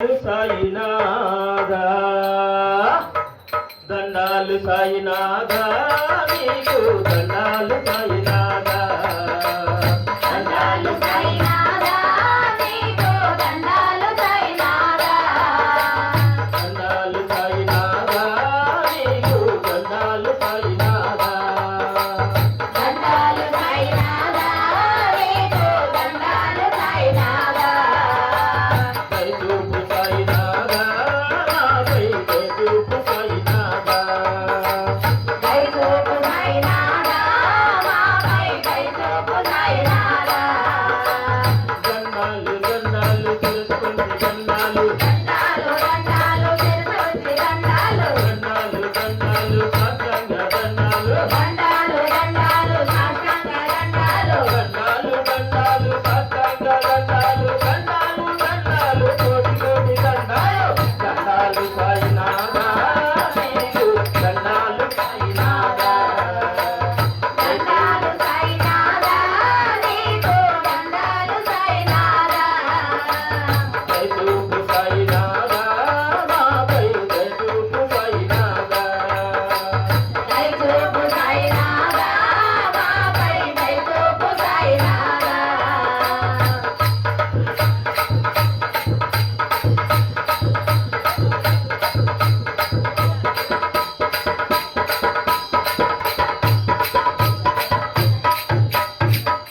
సాయినాథా దండాలు సాయినాథా నీకు దండాలు సాయినాథా దండాలు సాయినాథా నీకు దండాలు సాయినాథా దండాలు సాయినాథా నీకు దండాలు సాయినాథా దండాలు సాయినాథా నీకు దండాలు సాయినాథా దయచూపు సాయినాథా నాపై దయచూపు సాయినాథా దయచూపు సాయినాథా మాపై దయచూపు సాయినాథా దండాలు దండాలు తెలుసుకుంటే దండాలు దండాలు దండాలు తిరుపతి దండాలు దండాలు దండాలు సాత్రంగా దండాలు దండాలు దండాలు సాష్టాంగ దండాలు దండాలు దండాలు సాత్రంగా దండాలు దండాలు దండాలు కోటి కోటి దండాలు దండాలు సాయినాథా నీకు దండాలు సాయినాథా దండాలు సాయినాథా నీకు దండాలు సాయినాథా దయచూపు సాయినాథా నాపై దయచూపు సాయినాథా దయచూపు సాయినాథా మాపై దయచూపు సాయినాథా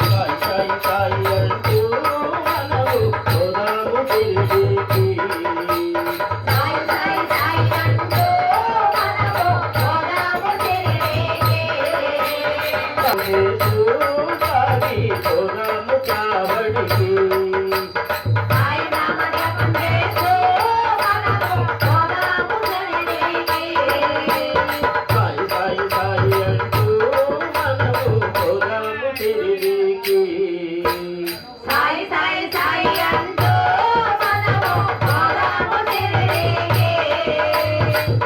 సాయి సాయి సాయి అంటూ మనము పోదాము తిరిగి సాయి సాయి సాయి అంటూ మనము పోదాము తిరిగేకి సాయి నామ జపం చేస్తూ మనము పోదాము తిరిగేకి సాయి సాయి సాయి అంటూ మనము పోదాము తిరిగేకి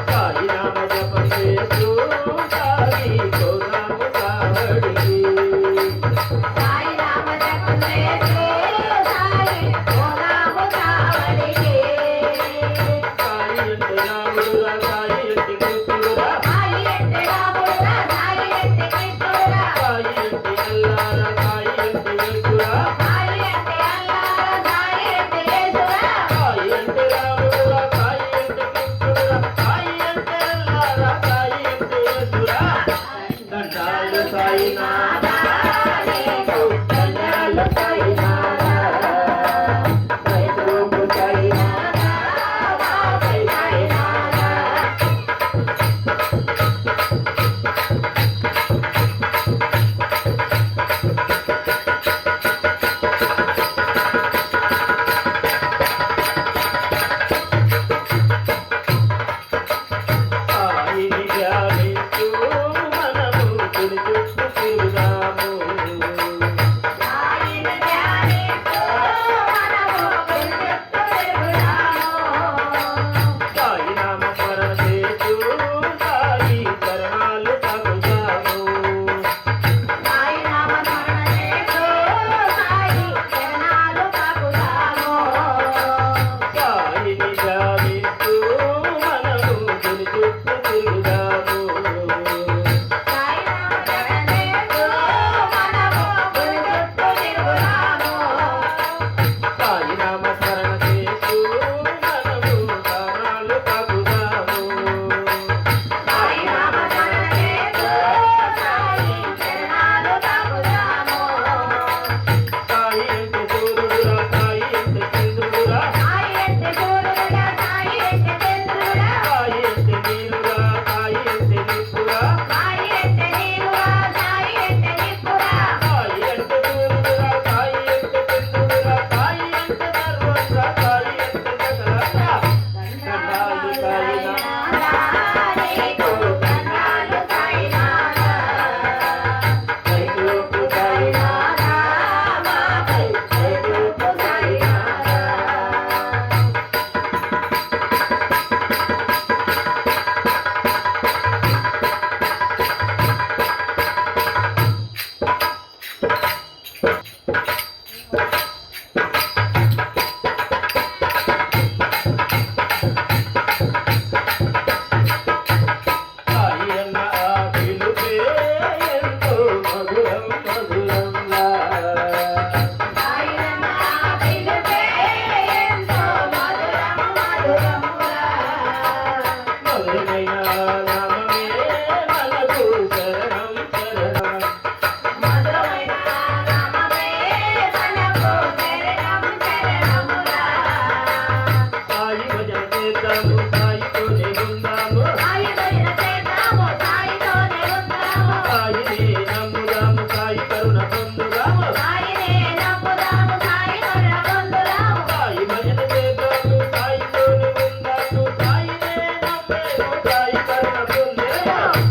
సాయి నామ జపం చేస్తూ సాయి పోదాము కావడికి సాయి అంటే రాముడురా సాయి అంటే కృష్ణుడురా సాయి అంటే అల్లారా సాయి అంటే యేసురా సాయి అంటే రాముడురా సాయి అంటే కృష్ణుడురా సాయి అంటే అల్లారా సాయి అంటే యేసురా దండాలు సాయినాథా నీకు దండాలు సాయినాథా దయచూపు సాయినాథా మాపై సాయినాథా చేద్దాము సాయితోనే ఉందాము సాయిని నమ్ముదాము సాయి కరుణ పొందుదాము సాయి భజన చేద్దాము సాయితోనే ఉందాము సాయినే నమ్మేము సాయి కరుణ పొందేము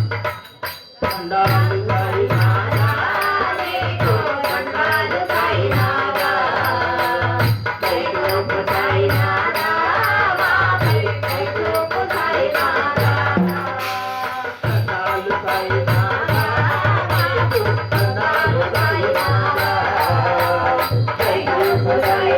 దండాలు సాయి నాదా దండాలు సాయి నాదా దైవోప సాయి నాదా దైవోప సాయి నాదా దండాలు సాయి నాదా దండాలు సాయి నాదా దైవోప సాయి